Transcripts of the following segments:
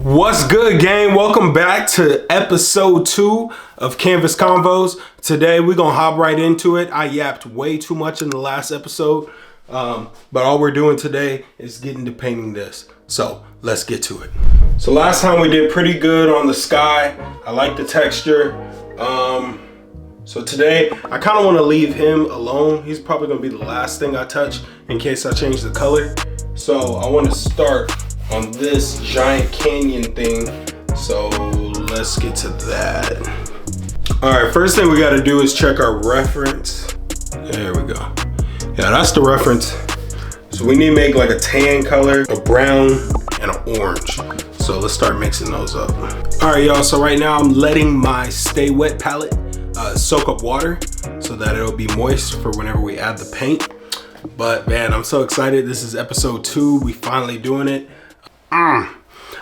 What's good, gang? Welcome back to episode 2 of Canvas Convos. Today we're gonna hop right into it. I yapped way too much in the last episode, but all we're doing today is getting to painting this. So let's get to it. So last time we did pretty good on the sky. I like the texture. So today I kind of want to leave him alone. He's probably gonna be the last thing I touch in case I change the color. So I want to start on this giant canyon thing. So let's get to that. All right, first thing we got to do is check our reference. There we go. Yeah, that's the reference. So we need to make like a tan color, a brown, and an orange. So let's start mixing those up. All right, y'all, so right now I'm letting my Stay Wet palette soak up water so that it'll be moist for whenever we add the paint. But man, I'm so excited. This is episode 2. We finally doing it. I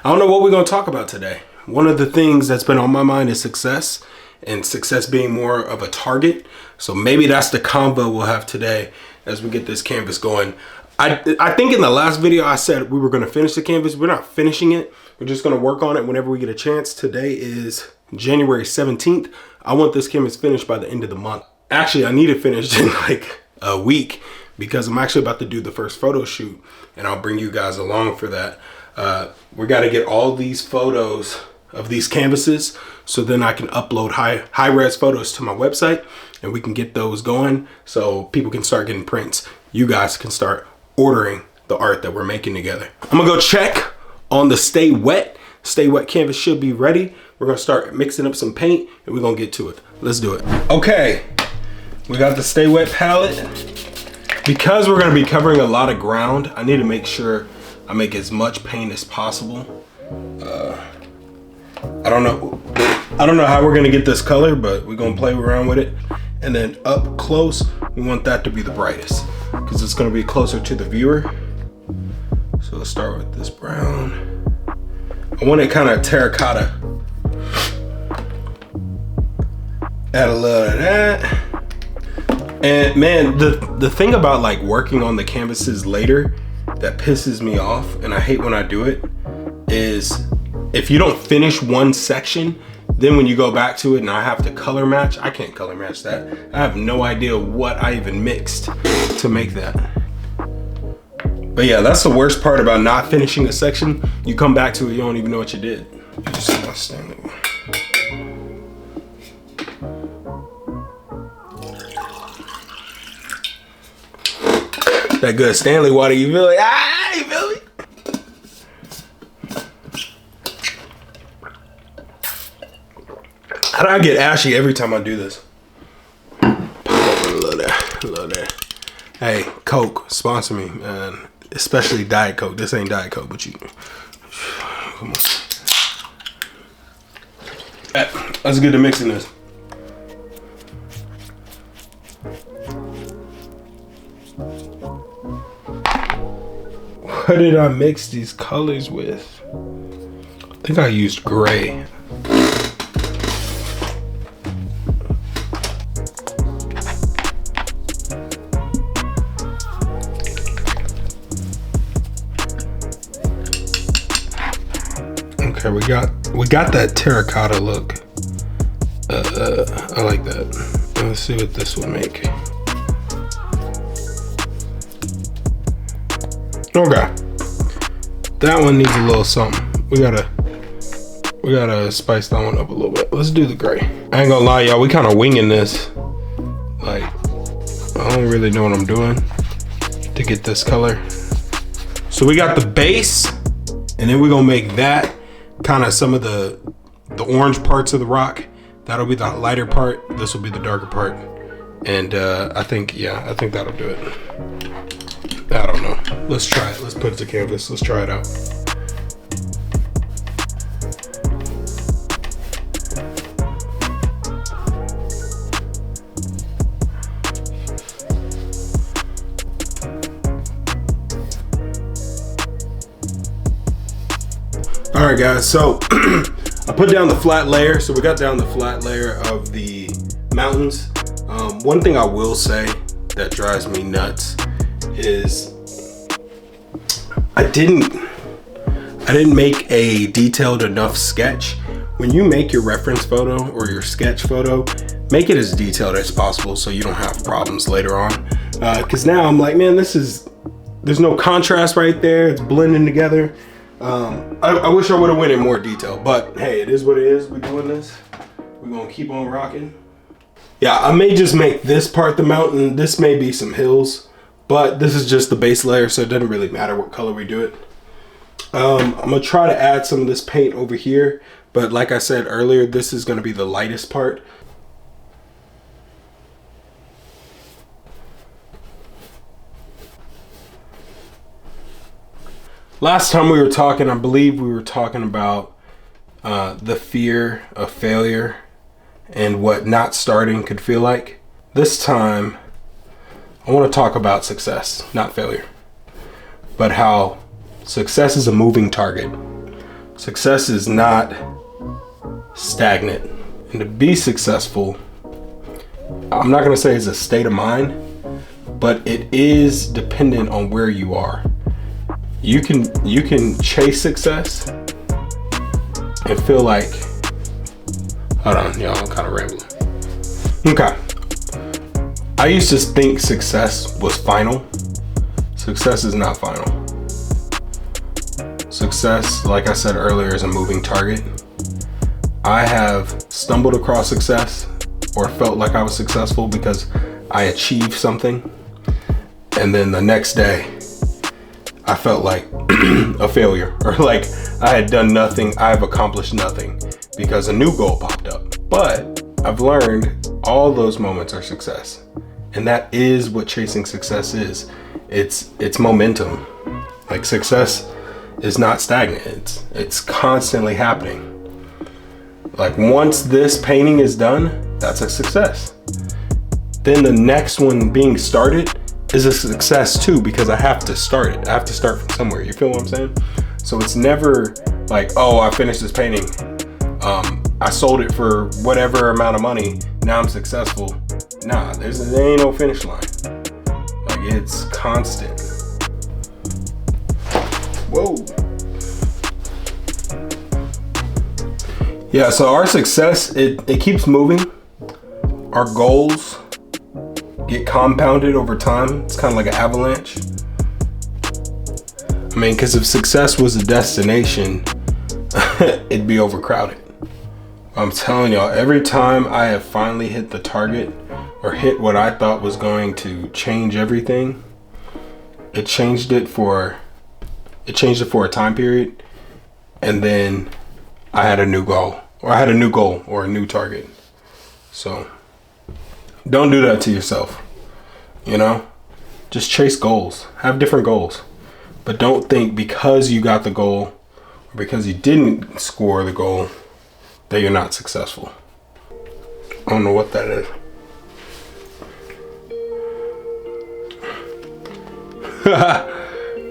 don't know what we're gonna talk about today. One of the things that's been on my mind is success, and success being more of a target. So maybe that's the convo we'll have today as we get this canvas going. I think in the last video I said we were gonna finish the canvas. We're not finishing it. We're just gonna work on it whenever we get a chance. Today is January 17th. I want this canvas finished by the end of the month. Actually, I need it finished in like a week because I'm actually about to do the first photo shoot, and I'll bring you guys along for that. We got to get all these photos of these canvases so then I can upload high res photos to my website and we can get those going so people can start getting prints. You guys can start ordering the art that we're making together. I'm gonna go check on the Stay Wet. Stay Wet canvas should be ready. We're gonna start mixing up some paint and we're gonna get to it. Let's do it. Okay, we got the Stay Wet palette. Because we're gonna be covering a lot of ground, I need to make sure I make as much paint as possible. I don't know how we're gonna get this color, but we're gonna play around with it. And then up close, we want that to be the brightest because it's gonna be closer to the viewer. So let's start with this brown. I want it kind of terracotta. Add a little of that. And man, the thing about like working on the canvases later that pisses me off, and I hate when I do it, is if you don't finish one section, then when you go back to it and I have to color match, I can't color match that. I have no idea what I even mixed to make that. But yeah, that's the worst part about not finishing a section. You come back to it, you don't even know what you did. You see my Stanley. That good Stanley water, you feel it? Ah, you feel me? How do I get ashy every time I do this? Love that. Hey, Coke, sponsor me, man. Especially Diet Coke. This ain't Diet Coke, but you. Come on. Let's get to mixing this. What did I mix these colors with? I think I used gray. Okay, we got that terracotta look. I like that. Let's see what this will make. Okay, that one needs a little something. We gotta spice that one up a little bit. Let's do the gray. I ain't gonna lie, y'all, we kind of winging this. Like, I don't really know what I'm doing to get this color. So we got the base, and then we're gonna make that kind of some of the orange parts of the rock. That'll be the lighter part. This will be the darker part. And I think that'll do it. I don't know. Let's try it. Let's put it to canvas. Let's try it out. All right, guys. So I put down the flat layer. So we got down the flat layer of the mountains. One thing I will say that drives me nuts is I didn't I didn't make a detailed enough sketch. When you make your reference photo or your sketch photo, make it as detailed as possible so you don't have problems later on. Because now I'm like, man, there's no contrast right there. It's blending together. I wish I would have went in more detail, but hey, it is what it is. We're doing this. We're gonna keep on rocking. Yeah, I may just make this part the mountain. This may be some hills, but this is just the base layer, so it doesn't really matter what color we do it. I'm gonna try to add some of this paint over here, but like I said earlier, this is gonna be the lightest part. Last time we were talking, I believe we were talking about the fear of failure and what not starting could feel like. This time, I want to talk about success, not failure, but how success is a moving target. Success is not stagnant. And to be successful, I'm not going to say it's a state of mind, but it is dependent on where you are. You can chase success and feel like, hold on, y'all, I'm kind of rambling. Okay. I used to think success was final. Success is not final. Success, like I said earlier, is a moving target. I have stumbled across success or felt like I was successful because I achieved something, and then the next day I felt like a failure, or like I had done nothing, I've accomplished nothing because a new goal popped up. But I've learned all those moments are success. And that is what chasing success is. It's momentum. Like, success is not stagnant. It's constantly happening. Like, once this painting is done, that's a success. Then the next one being started is a success too, because I have to start it. I have to start from somewhere. You feel what I'm saying? So it's never like, oh, I finished this painting. I sold it for whatever amount of money. Now I'm successful. Nah, there ain't no finish line. Like, it's constant. Whoa. Yeah, so our success, it keeps moving. Our goals get compounded over time. It's kind of like an avalanche. I mean, because if success was a destination, it'd be overcrowded. I'm telling y'all, every time I have finally hit the target or hit what I thought was going to change everything, it changed it for a time period, and then I had a new goal, or a new target. So don't do that to yourself. You know, just chase goals, have different goals, but don't think because you got the goal or because you didn't score the goal that you're not successful. I don't know what that is.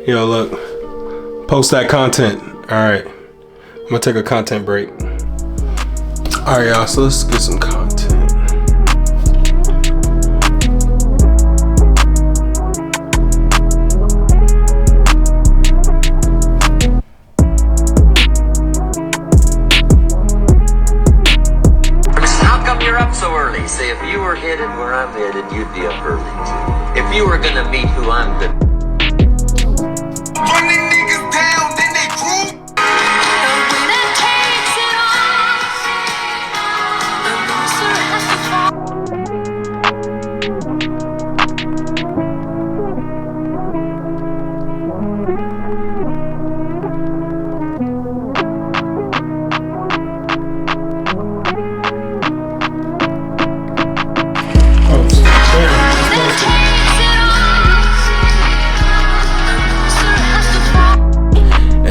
Yo, look, post that content. All right, I'm gonna take a content break. All right, y'all, so let's get some content. So early. Say, if you were headed where I'm headed, you'd be up early too. If you were gonna meet who I'm gonna run these niggas down, then they group. The winner takes it all. The loser has to fall.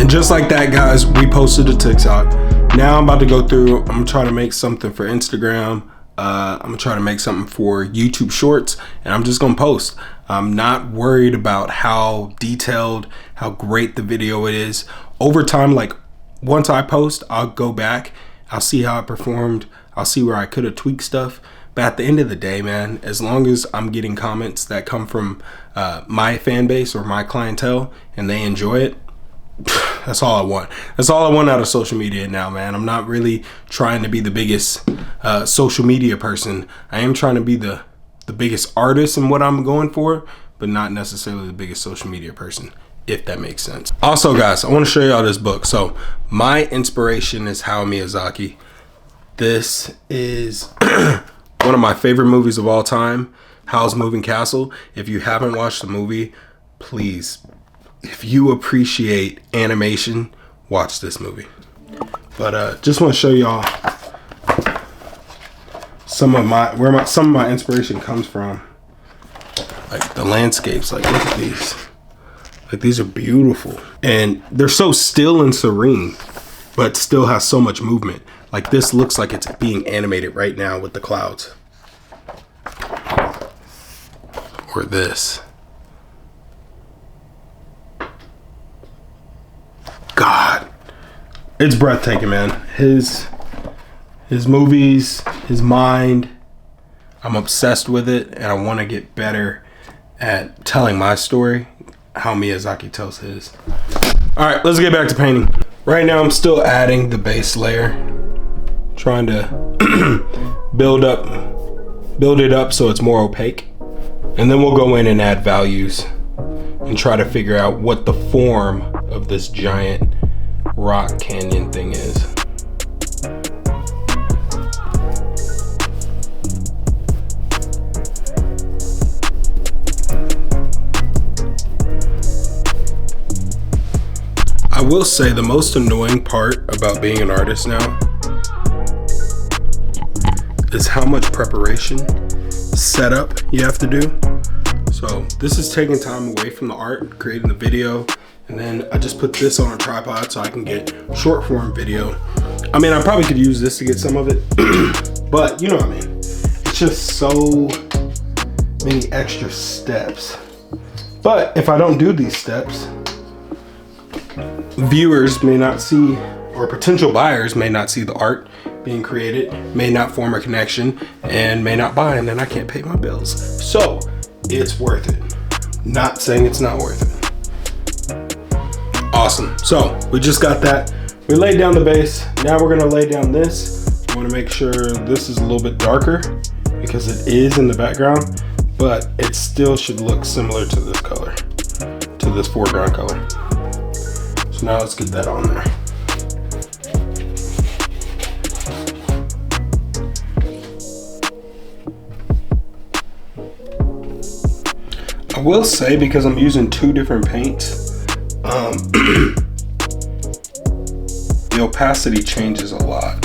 Just like that, guys, we posted a TikTok. Now I'm about to go through, I'm gonna try to make something for Instagram. I'm gonna try to make something for YouTube Shorts, and I'm just gonna post. I'm not worried about how detailed, how great the video it is. Over time, like, once I post, I'll go back, I'll see how I performed, I'll see where I could have tweaked stuff. But at the end of the day, man, as long as I'm getting comments that come from my fan base or my clientele and they enjoy it, That's all I want. That's all I want out of social media now, man. I'm not really trying to be the biggest social media person. I am trying to be the biggest artist in what I'm going for, but not necessarily the biggest social media person, if that makes sense. Also, guys, I want to show y'all this book. So my inspiration is Hayao Miyazaki. This is one of my favorite movies of all time, Howl's Moving Castle. If you haven't watched the movie, please, if you appreciate animation, watch this movie. But just want to show y'all some of my inspiration comes from. Like the landscapes, like look at these. Like these are beautiful. And they're so still and serene, but still has so much movement. Like this looks like it's being animated right now with the clouds. Or this. God. It's breathtaking, man. His movies, his mind, I'm obsessed with it, and I want to get better at telling my story, how Miyazaki tells his. All right, let's get back to painting. Right now, I'm still adding the base layer, trying to build it up so it's more opaque, and then we'll go in and add values and try to figure out what the form of this giant rock canyon thing is. I will say the most annoying part about being an artist now is how much preparation, setup you have to do. So this is taking time away from the art, creating the video, and then I just put this on a tripod so I can get short form video. I mean, I probably could use this to get some of it, but you know what I mean. It's just so many extra steps. But if I don't do these steps, viewers may not see, or potential buyers may not see the art being created, may not form a connection, and may not buy, and then I can't pay my bills. So it's worth it. Not saying it's not worth it. Awesome. So we just got that. We laid down the base. Now we're gonna lay down this. I wanna make sure this is a little bit darker because it is in the background, but it still should look similar to this color, to this foreground color. So now let's get that on there. I will say, because I'm using two different paints, the opacity changes a lot.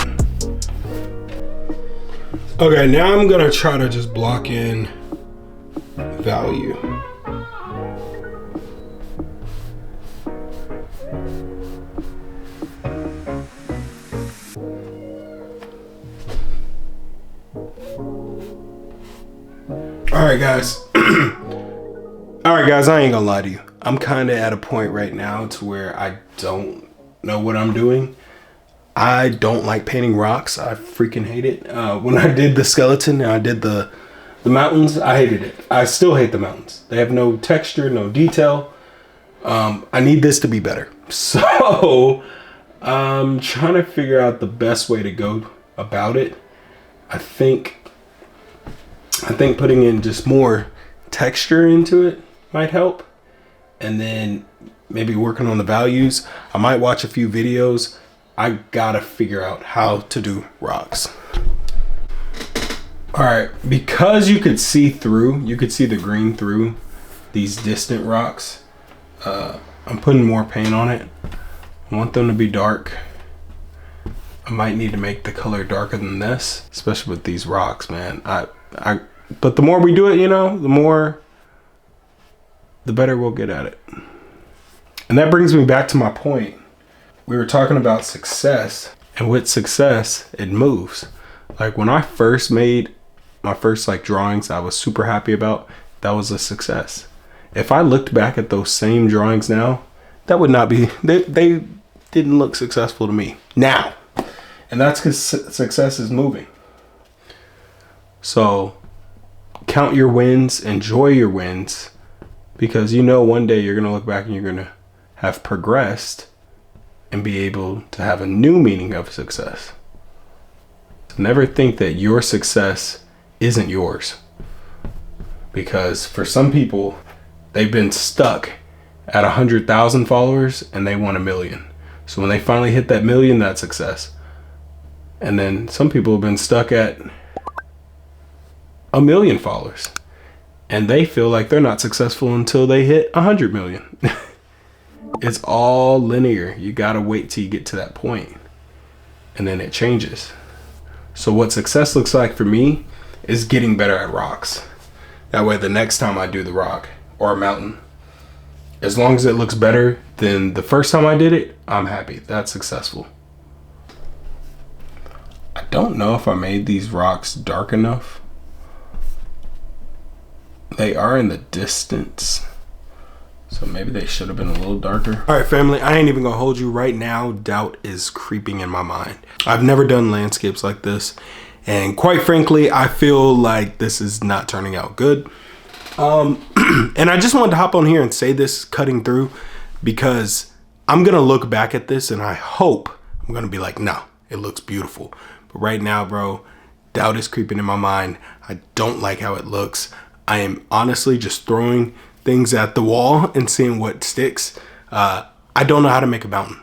Okay, now I'm gonna try to just block in value. Alright guys, I ain't gonna lie to you. I'm kind of at a point right now to where I don't know what I'm doing. I don't like painting rocks. I freaking hate it. When I did the skeleton and I did the mountains, I hated it. I still hate the mountains. They have no texture, no detail. I need this to be better. So I'm trying to figure out the best way to go about it. I think putting in just more texture into it might help, and then maybe working on the values. I might watch a few videos. I gotta figure out how to do rocks. All right, because you could see the green through these distant rocks, I'm putting more paint on it. I want them to be dark. I might need to make the color darker than this, especially with these rocks, man. But the more we do it, you know, the better we'll get at it. And that brings me back to my point. We were talking about success, and with success, it moves. Like when I first made my first drawings I was super happy about, that was a success. If I looked back at those same drawings now, that would not be, they didn't look successful to me now. And that's because success is moving. So count your wins, enjoy your wins, because you know one day you're going to look back and you're going to have progressed and be able to have a new meaning of success. Never think that your success isn't yours. Because for some people, they've been stuck at 100,000 followers and they want 1 million. So when they finally hit that 1 million, that's success. And then some people have been stuck at 1 million followers and they feel like they're not successful until they hit 100 million. It's all linear. You gotta wait till you get to that point and then it changes. So what success looks like for me is getting better at rocks. That way the next time I do the rock or a mountain, as long as it looks better than the first time I did it, I'm happy. That's successful. I don't know if I made these rocks dark enough. They are in the distance, so maybe they should have been a little darker. All right, family, I ain't even gonna hold you right now. Doubt is creeping in my mind. I've never done landscapes like this, and quite frankly, I feel like this is not turning out good. And I just wanted to hop on here and say this cutting through because I'm gonna look back at this and I hope I'm gonna be like, no, it looks beautiful. But right now, bro, doubt is creeping in my mind. I don't like how it looks. I am honestly just throwing things at the wall and seeing what sticks. I don't know how to make a mountain,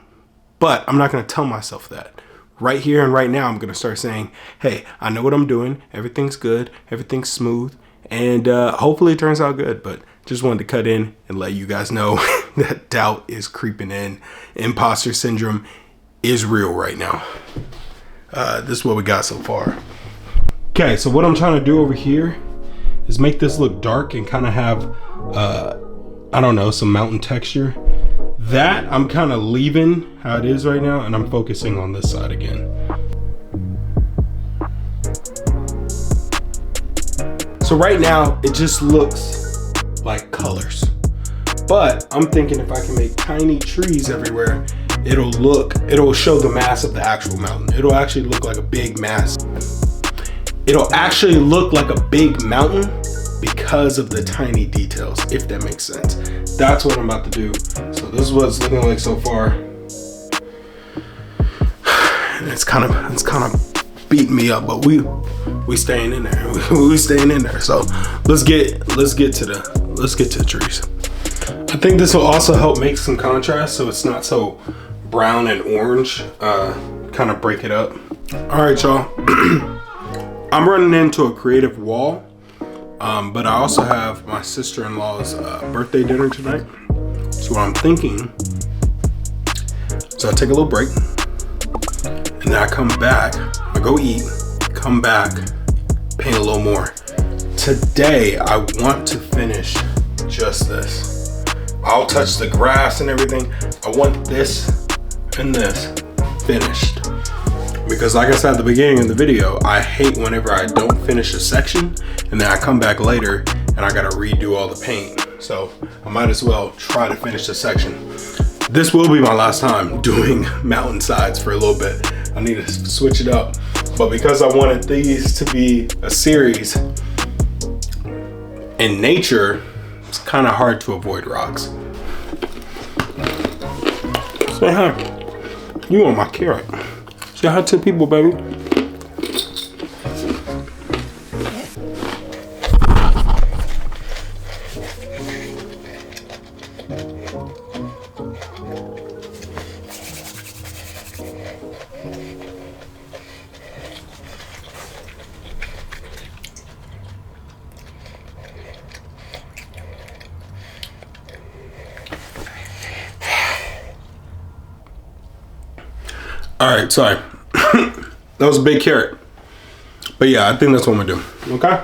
but I'm not gonna tell myself that. Right here and right now, I'm gonna start saying, hey, I know what I'm doing. Everything's good, everything's smooth, and hopefully it turns out good. But just wanted to cut in and let you guys know that doubt is creeping in. Imposter syndrome is real right now. This is what we got so far. Okay, so what I'm trying to do over here is make this look dark and kind of have, I don't know, some mountain texture. That I'm kind of leaving how it is right now, and I'm focusing on this side again. So right now, it just looks like colors. But I'm thinking if I can make tiny trees everywhere, it'll show the mass of the actual mountain. It'll actually look like a big mass. It'll actually look like a big mountain because of the tiny details, if that makes sense. That's what I'm about to do. So this is what it's looking like so far. And it's kind of beating me up, but we staying in there. We staying in there. So let's get to the trees. I think this will also help make some contrast so it's not so brown and orange. Kind of break it up. All right, y'all. I'm running into a creative wall, but I also have my sister-in-law's birthday dinner tonight. So what I'm thinking is I take a little break, and then I come back, I go eat, come back, paint a little more. Today, I want to finish just this. I'll touch the grass and everything. I want this and this finished. Because like I said at the beginning of the video, I hate whenever I don't finish a section and then I come back later and I gotta redo all the paint. So I might as well try to finish the section. This will be my last time doing mountainsides for a little bit. I need to switch it up. But because I wanted these to be a series in nature, it's kind of hard to avoid rocks. Say hi. You want my carrot. Say hi to the people, baby. All right, sorry. That was a big carrot. But yeah, I think that's what I'm gonna do. Okay?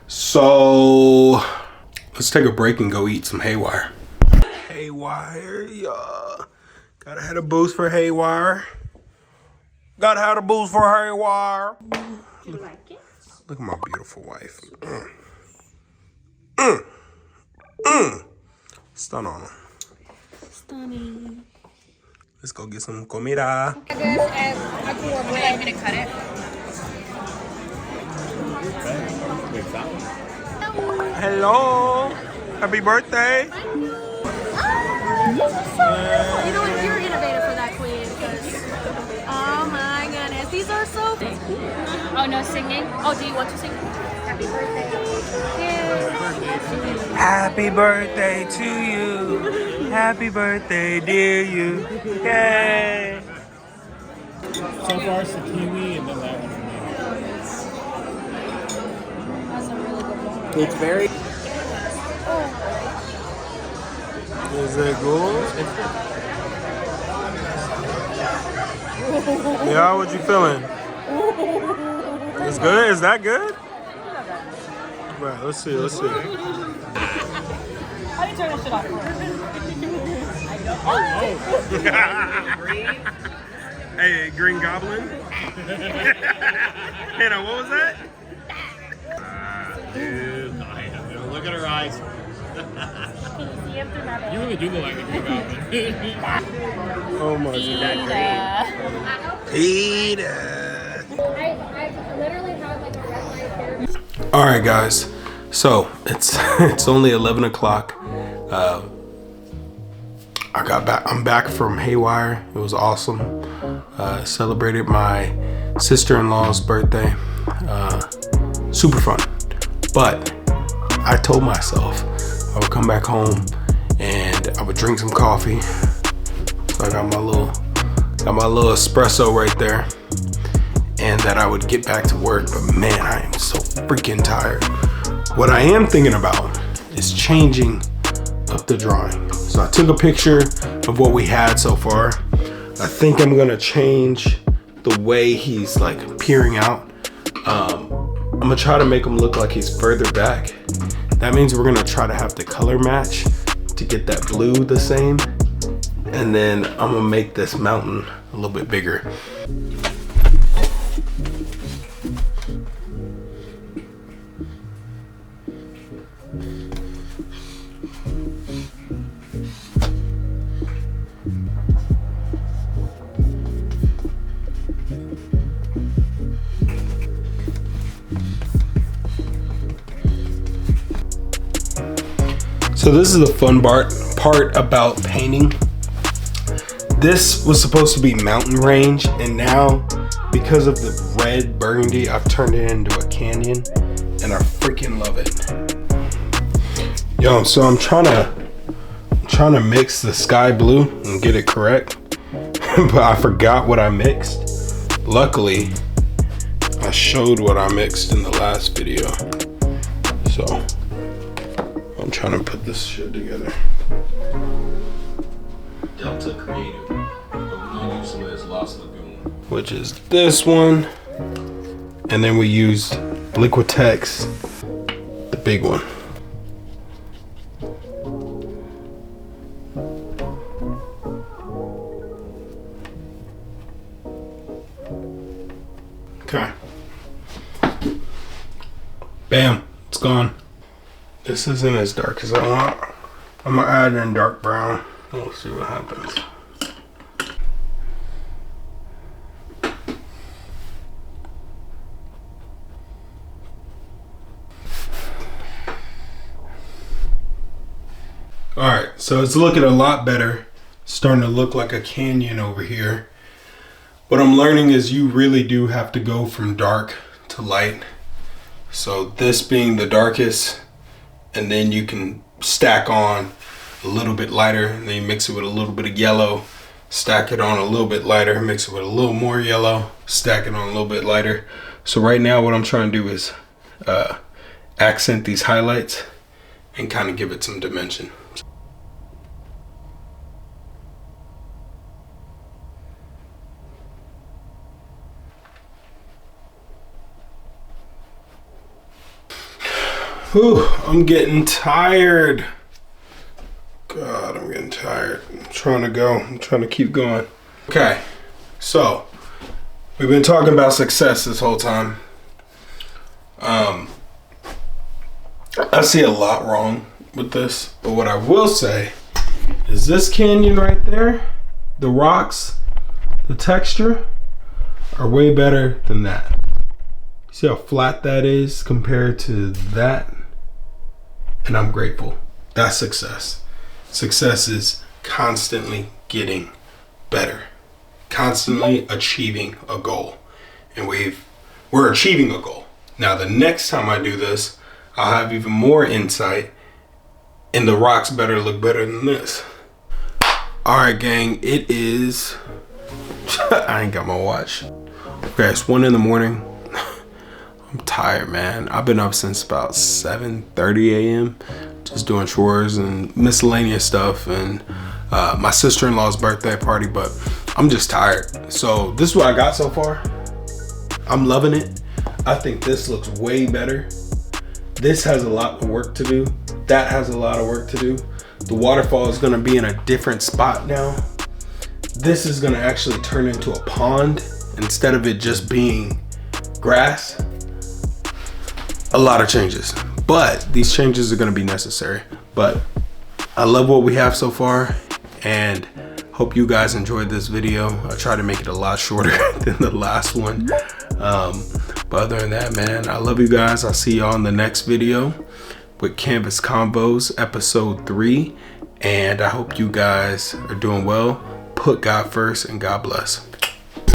So let's take a break and go eat some haywire. Haywire, yeah. Gotta have a boost for haywire. Gotta have a boost for haywire. Do you like it? Look at my beautiful wife. Stun on her. Stunning. Let's go get some comida. Would you like me to cut it? Hello. Happy birthday. Oh, this is so beautiful. You know what? You're innovative for that, queen. no singing. Oh, do you want to sing? Happy birthday. Happy birthday to you. Happy birthday, dear you. Yay. So far it's the kiwi and then that one for me. It's very. Is that good? Yeah, what you feeling? It's good? Is that good? Right, let's see. How do you turn this shit off? Hey, Green Goblin. Hannah, what was that? Dude, look at her eyes. Can you see him through my You really do look like a Green Goblin. Oh my god. Peter. I literally have like a red light here. All right, guys. So it's only 11 o'clock. I'm back from Haywire. It was awesome. Celebrated my sister-in-law's birthday. Super fun. But I told myself I would come back home and I would drink some coffee. So I got my little espresso right there. And that I would get back to work, but man, I am so freaking tired. What I am thinking about is changing up the drawing. So I took a picture of what we had so far. I think I'm gonna change the way he's like peering out. I'm gonna try to make him look like he's further back. That means we're gonna try to have the color match to get that blue the same. And then I'm gonna make this mountain a little bit bigger. So this is the fun part about painting. This was supposed to be mountain range, and now because of the red burgundy, I've turned it into a canyon, and I freaking love it. Yo, so I'm trying to mix the sky blue and get it correct, but I forgot what I mixed. Luckily, I showed what I mixed in the last video, so I'm trying to put this shit together. Delta Creative, but we're gonna use some of this Lost Lagoon, which is this one, and then we used Liquitex, the big one. Okay. Bam, it's gone. This isn't as dark as I want. I'm gonna add in dark brown. We'll see what happens. All right, so it's looking a lot better. Starting to look like a canyon over here. What I'm learning is you really do have to go from dark to light. So this being the darkest, and then you can stack on a little bit lighter, and then you mix it with a little bit of yellow, stack it on a little bit lighter, mix it with a little more yellow, stack it on a little bit lighter. So right now what I'm trying to do is accent these highlights and kind of give it some dimension. Whew, I'm getting tired. God, I'm getting tired. I'm trying to go. I'm trying to keep going. Okay, so we've been talking about success this whole time. I see a lot wrong with this, but what I will say is this canyon right there, the rocks, the texture are way better than that. See how flat that is compared to that? And I'm grateful. That's success. Success is constantly getting better, constantly achieving a goal. And we've we're achieving a goal. Now, the next time I do this, I'll have even more insight, and the rocks better look better than this. All right, gang, it is, I ain't got my watch. Okay, it's 1 in the morning. I'm tired, man. I've been up since about 7:30 a.m. just doing chores and miscellaneous stuff, and my sister-in-law's birthday party, but I'm just tired. So this is what I got so far. I'm loving it. I think this looks way better. This has a lot of work to do. That has a lot of work to do. The waterfall is gonna be in a different spot now. This is gonna actually turn into a pond instead of it just being grass. A lot of changes, but these changes are gonna be necessary. But I love what we have so far, and hope you guys enjoyed this video. I tried to make it a lot shorter than the last one. But other than that, man, I love you guys. I'll see y'all in the next video with Canvas Convos episode 3. And I hope you guys are doing well. Put God first, and God bless.